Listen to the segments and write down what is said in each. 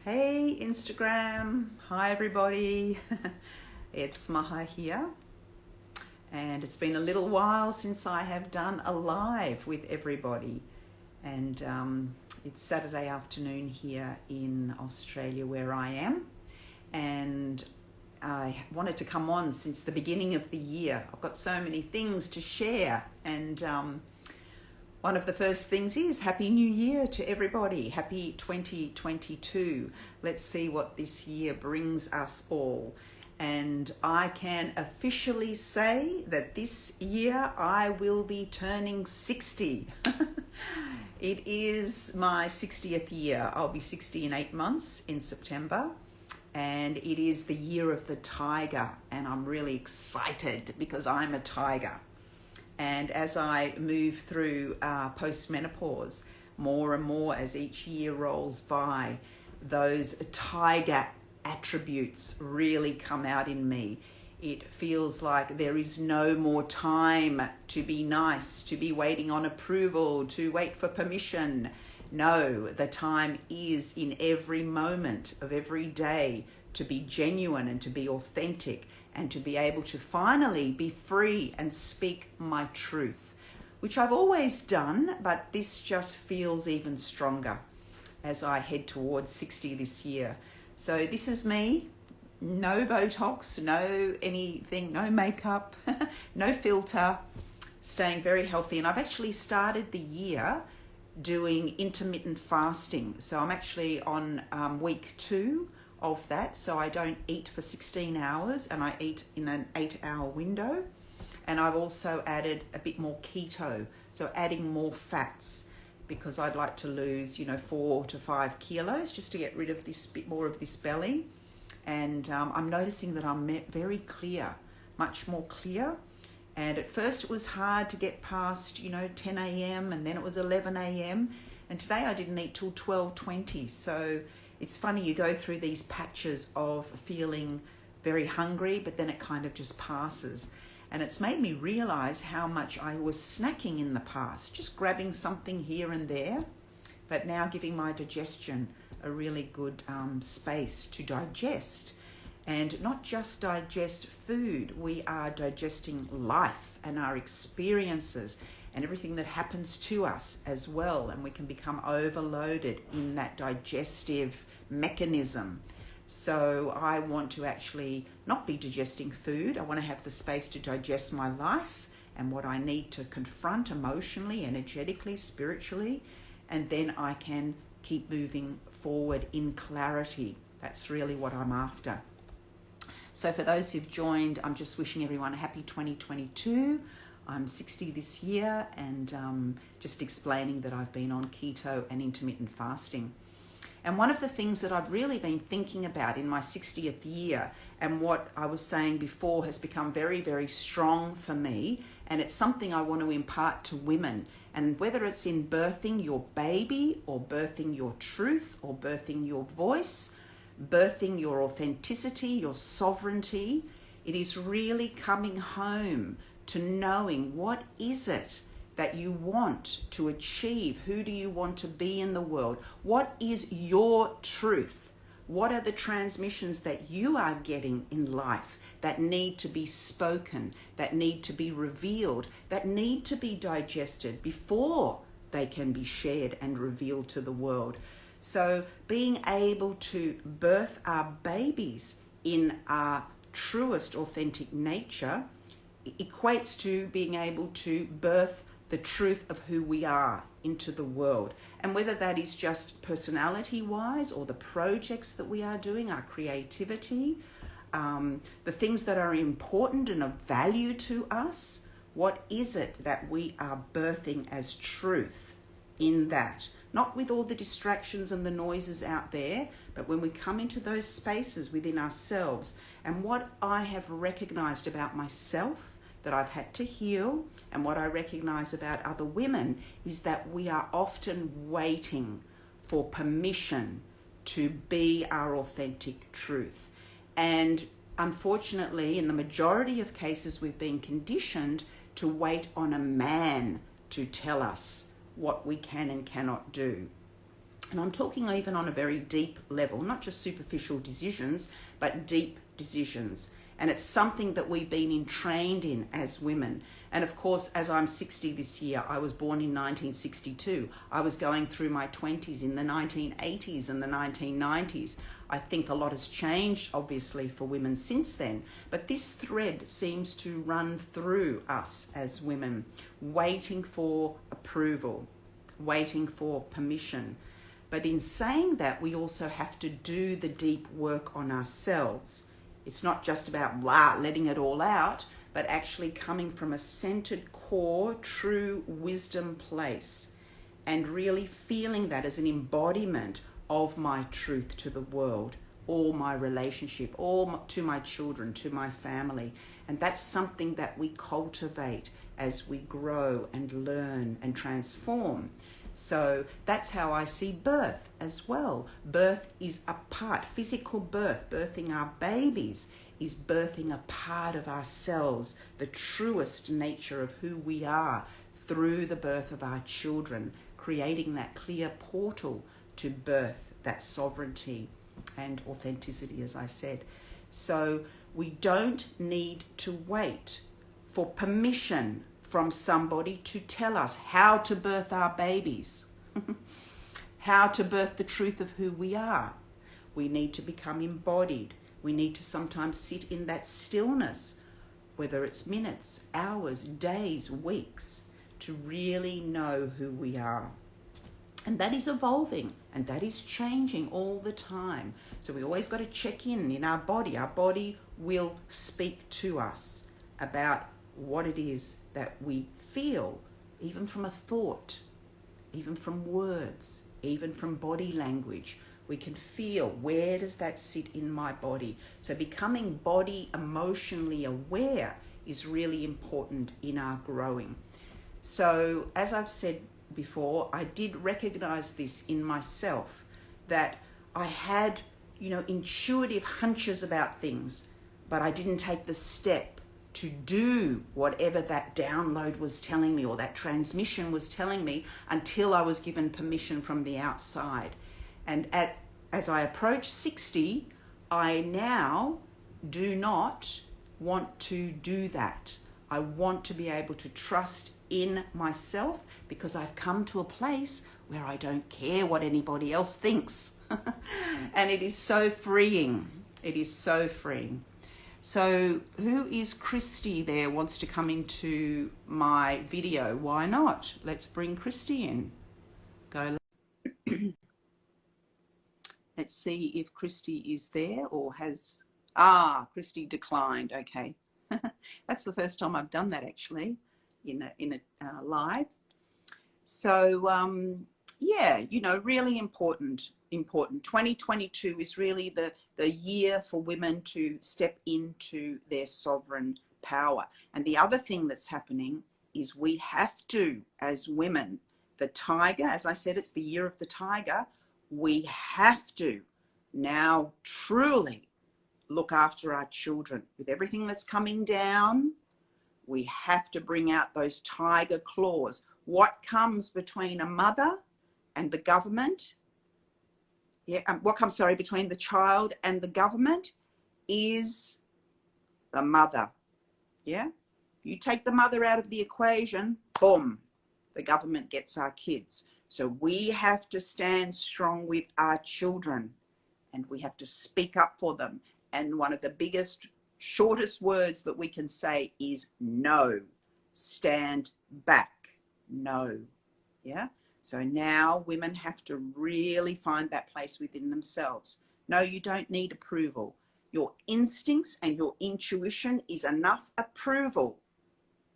Hey Instagram, hi everybody. It's Maha here, and it's been a little while since I have done a live with everybody, and it's Saturday afternoon here in Australia where I am, and I wanted to come on since the beginning of the year. I've got so many things to share, and one of the first things is Happy New Year to everybody. Happy 2022. Let's see what this year brings us all. And I can officially say that this year I will be turning 60. It is my 60th year. I'll be 60 in 8 months in September. And it is the year of the tiger. And I'm really excited because I'm a tiger. And as I move through post-menopause, more and more as each year rolls by, those tiger attributes really come out in me. It feels like there is no more time to be nice, to be waiting on approval, to wait for permission. No, the time is in every moment of every day to be genuine and to be authentic, and to be able to finally be free and speak my truth, which I've always done, but this just feels even stronger as I head towards 60 this year. So this is me, no Botox, no anything, no makeup, no filter, staying very healthy. And I've actually started the year doing intermittent fasting. So I'm actually on week 2 of that, so I don't eat for 16 hours and I eat in an 8-hour window. And I've also added a bit more keto, so adding more fats, because I'd like to lose 4 to 5 kilos just to get rid of this bit more of this belly. And I'm noticing that I'm very clear, much more clear. And at first it was hard to get past 10 a.m. and then it was 11 a.m. and today I didn't eat till 12:20. So it's funny, you go through these patches of feeling very hungry, but then it kind of just passes. And it's made me realize how much I was snacking in the past, just grabbing something here and there, but now giving my digestion a really good space to digest. And not just digest food, we are digesting life and our experiences and everything that happens to us as well. And we can become overloaded in that digestive mechanism. So I want to actually not be digesting food. I want to have the space to digest my life and what I need to confront emotionally, energetically, spiritually, and then I can keep moving forward in clarity. That's really what I'm after. So for those who've joined, I'm just wishing everyone a happy 2022. I'm 60 this year, and just explaining that I've been on keto and intermittent fasting. And one of the things that I've really been thinking about in my 60th year, and what I was saying before has become very, very strong for me, and it's something I want to impart to women. And whether it's in birthing your baby, or birthing your truth, or birthing your voice, birthing your authenticity, your sovereignty, it is really coming home to knowing what is it that you want to achieve. Who do you want to be in the world? What is your truth? What are the transmissions that you are getting in life that need to be spoken, that need to be revealed, that need to be digested before they can be shared and revealed to the world? So being able to birth our babies in our truest authentic nature equates to being able to birth the truth of who we are into the world. And whether that is just personality-wise, or the projects that we are doing, our creativity, the things that are important and of value to us, what is it that we are birthing as truth in that? Not with all the distractions and the noises out there, but when we come into those spaces within ourselves. And what I have recognized about myself that I've had to heal, and what I recognize about other women, is that we are often waiting for permission to be our authentic truth. And unfortunately, in the majority of cases, we've been conditioned to wait on a man to tell us what we can and cannot do. And I'm talking even on a very deep level, not just superficial decisions, but deep decisions. And it's something that we've been entrained in as women. And of course, as I'm 60 this year, I was born in 1962. I was going through my 20s in the 1980s and the 1990s. I think a lot has changed, obviously, for women since then. But this thread seems to run through us as women, waiting for approval, waiting for permission. But in saying that, we also have to do the deep work on ourselves. It's not just about letting it all out, but actually coming from a centered core, true wisdom place, and really feeling that as an embodiment of my truth to the world, or my relationship, or to my children, to my family. And that's something that we cultivate as we grow and learn and transform. So that's how I see birth as well. Birth is a part, physical birth, birthing our babies is birthing a part of ourselves, the truest nature of who we are through the birth of our children, creating that clear portal to birth, that sovereignty and authenticity, as I said. So we don't need to wait for permission from somebody to tell us how to birth our babies, how to birth the truth of who we are. We need to become embodied. We need to sometimes sit in that stillness, whether it's minutes, hours, days, weeks, to really know who we are. And that is evolving and that is changing all the time. So we always got to check in our body. Our body will speak to us about what it is that we feel, even from a thought, even from words, even from body language. We can feel, where does that sit in my body? So becoming body emotionally aware is really important in our growing. So as I've said before, I did recognize this in myself, that I had, intuitive hunches about things, but I didn't take the step to do whatever that download was telling me or that transmission was telling me until I was given permission from the outside. And as I approach 60, I now do not want to do that. I want to be able to trust in myself because I've come to a place where I don't care what anybody else thinks. And it is so freeing. It is so freeing. So who is Christy there, wants to come into my video? Why not? Let's bring Christy in. Go. Let's see if Christy is there or has... Christy declined. Okay. That's the first time I've done that actually in a live. So yeah, really important. 2022 is really the year for women to step into their sovereign power. And the other thing that's happening is we have to, as women, the tiger, as I said, it's the year of the tiger, we have to now truly look after our children. With everything that's coming down, we have to bring out those tiger claws. What comes between a mother and the government? What comes, between the child and the government is the mother. Yeah? You take the mother out of the equation, boom, the government gets our kids. So we have to stand strong with our children and we have to speak up for them. And one of the biggest, shortest words that we can say is no. Stand back. No. Yeah? So now women have to really find that place within themselves. No, you don't need approval. Your instincts and your intuition is enough approval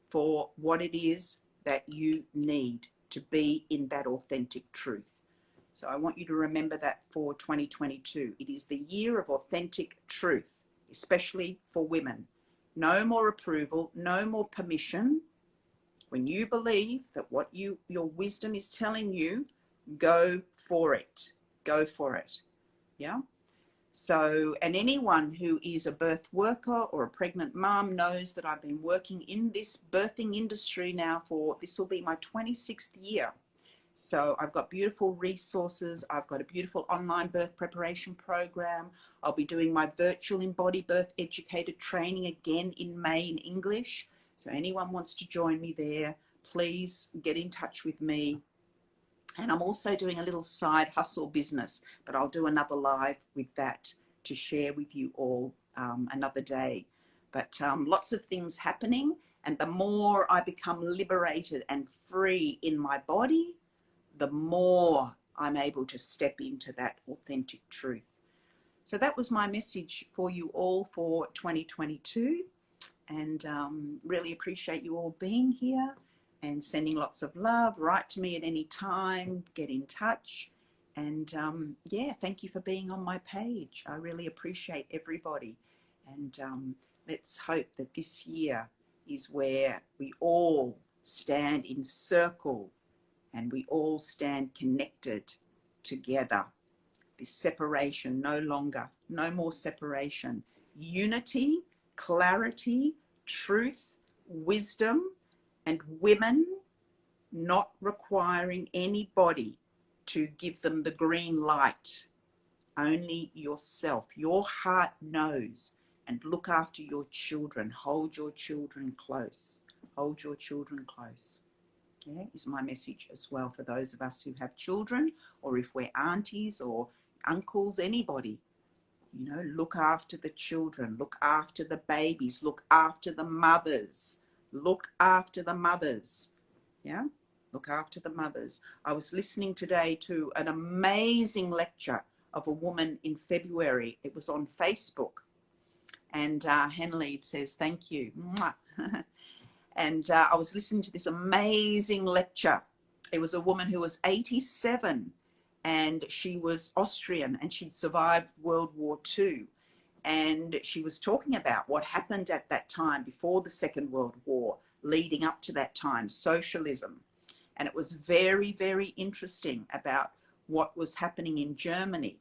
for what it is that you need to be in that authentic truth. So I want you to remember that for 2022. It is the year of authentic truth, especially for women. No more approval, no more permission. When you believe that what your wisdom is telling you, go for it. Go for it. Yeah? So, and anyone who is a birth worker or a pregnant mom knows that I've been working in this birthing industry now for, this will be my 26th year. So I've got beautiful resources. I've got a beautiful online birth preparation program. I'll be doing my Virtual EmbodyBirth educator training again in May in English. So anyone wants to join me there, please get in touch with me. And I'm also doing a little side hustle business, but I'll do another live with that to share with you all another day. But lots of things happening, and the more I become liberated and free in my body, the more I'm able to step into that authentic truth. So that was my message for you all for 2022, and really appreciate you all being here and sending lots of love. Write to me at any time, get in touch, and yeah, thank you for being on my page. I really appreciate everybody, and let's hope that this year is where we all stand in circle and we all stand connected together. This separation no longer, no more separation. Unity, clarity, truth, wisdom, and women not requiring anybody to give them the green light. Only yourself. Your heart knows. And look after your children. Hold your children close. Hold your children close. Yeah, is my message as well for those of us who have children, or if we're aunties or uncles, anybody. You know, look after the children, look after the babies, look after the mothers, look after the mothers. Yeah, look after the mothers. I was listening today to an amazing lecture of a woman in February. It was on Facebook, and Henley says thank you. And I was listening to this amazing lecture. It was a woman who was 87, and she was Austrian, and she'd survived World War II. And she was talking about what happened at that time before the Second World War, leading up to that time, socialism. And it was very, very interesting about what was happening in Germany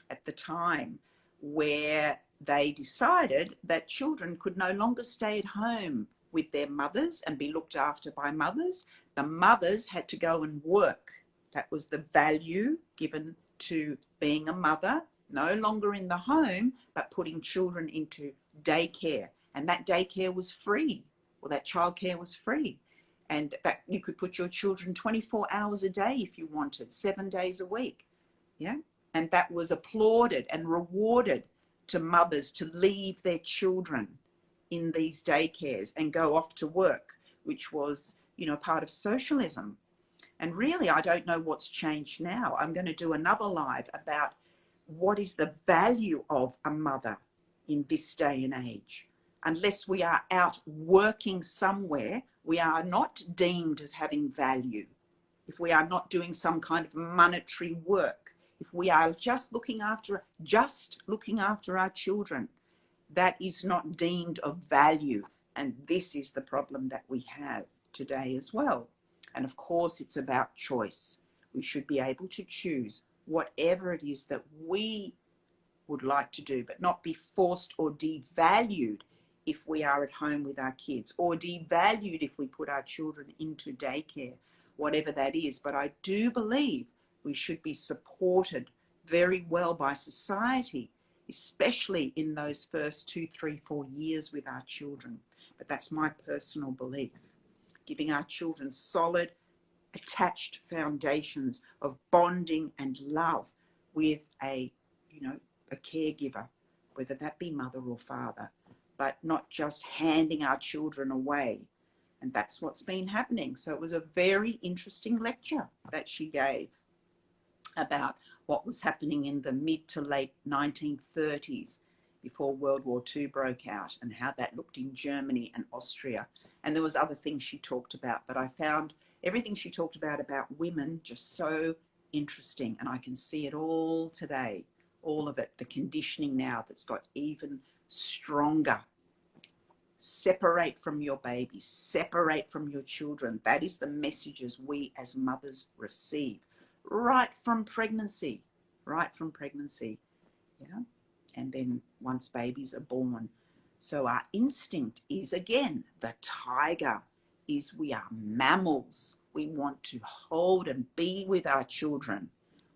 at the time, where they decided that children could no longer stay at home with their mothers and be looked after by mothers. The mothers had to go and work. That was the value given to being a mother, no longer in the home, but putting children into daycare. And that daycare was free, or that childcare was free. And that you could put your children 24 hours a day if you wanted, 7 days a week. Yeah. And that was applauded and rewarded to mothers to leave their children in these daycares and go off to work, which was, you know, part of socialism. And really, I don't know what's changed now. I'm going to do another live about what is the value of a mother in this day and age. Unless we are out working somewhere, we are not deemed as having value. If we are not doing some kind of monetary work, if we are just looking after our children, that is not deemed of value. And this is the problem that we have today as well. And of course, it's about choice. We should be able to choose whatever it is that we would like to do, but not be forced or devalued if we are at home with our kids, or devalued if we put our children into daycare, whatever that is. But I do believe we should be supported very well by society, especially in those first 2, 3, 4 years with our children. But that's my personal belief. Giving our children solid, attached foundations of bonding and love with a caregiver, whether that be mother or father, but not just handing our children away. And that's what's been happening. So it was a very interesting lecture that she gave about what was happening in the mid to late 1930s before World War II broke out, and how that looked in Germany and Austria. And there was other things she talked about, but I found everything she talked about women just so interesting, and I can see it all today, all of it, the conditioning now that's got even stronger. Separate from your babies, separate from your children. That is the messages we as mothers receive right from pregnancy, yeah. And then once babies are born. So our instinct is, again, the tiger is we are mammals. We want to hold and be with our children.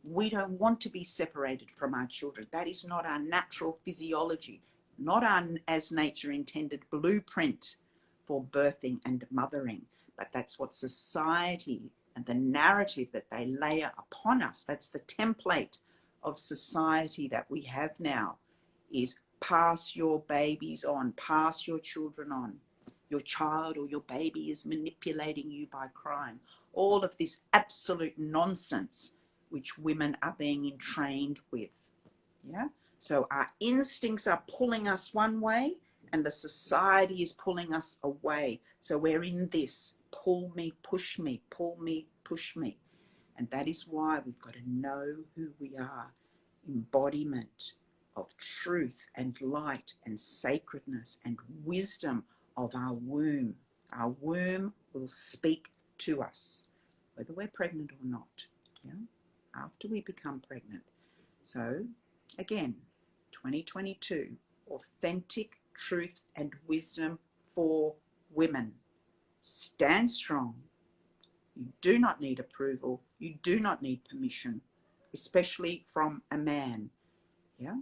We don't want to be separated from our children. That is not our natural physiology, not our as nature intended blueprint for birthing and mothering. But that's what society and the narrative that they layer upon us, that's the template of society that we have now, is pass your babies on, pass your children on. Your child or your baby is manipulating you by crying. All of this absolute nonsense which women are being entrained with. Yeah. So our instincts are pulling us one way and the society is pulling us away. So we're in this pull me, push me, pull me, push me. And that is why we've got to know who we are. Embodiment of truth and light and sacredness and wisdom of our womb. Our womb will speak to us, whether we're pregnant or not. Yeah? After we become pregnant. So, again, 2022, authentic truth and wisdom for women. Stand strong. You do not need approval. You do not need permission, especially from a man. Yeah?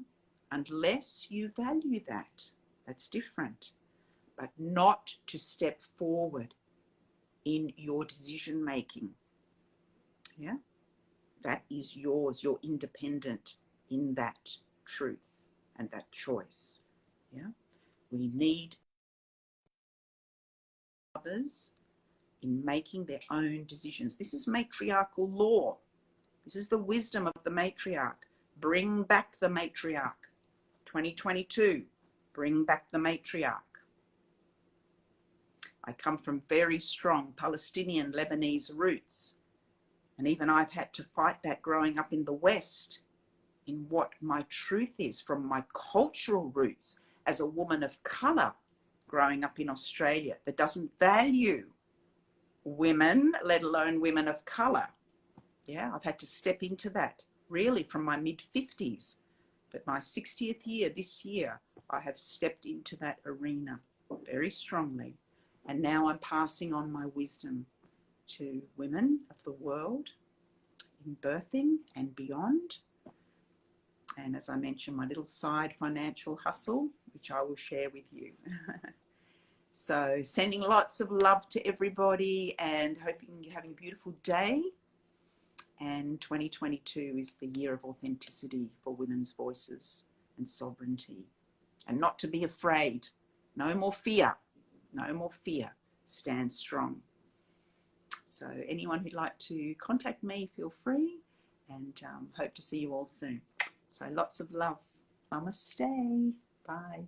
Unless you value that. That's different. But not to step forward in your decision making. Yeah? That is yours. You're independent in that truth and that choice. Yeah? We need others in making their own decisions. This is matriarchal law. This is the wisdom of the matriarch. Bring back the matriarch. 2022, bring back the matriarch. I come from very strong Palestinian Lebanese roots. And even I've had to fight that growing up in the West, in what my truth is from my cultural roots as a woman of colour growing up in Australia that doesn't value women, let alone women of colour. Yeah, I've had to step into that really from my mid-50s. But my 60th year, this year, I have stepped into that arena very strongly. And now I'm passing on my wisdom to women of the world in birthing and beyond. And as I mentioned, my little side financial hustle, which I will share with you. So sending lots of love to everybody and hoping you're having a beautiful day. And 2022 is the year of authenticity for women's voices and sovereignty. And not to be afraid. No more fear. No more fear. Stand strong. So anyone who'd like to contact me, feel free. And hope to see you all soon. So lots of love. Namaste. Bye.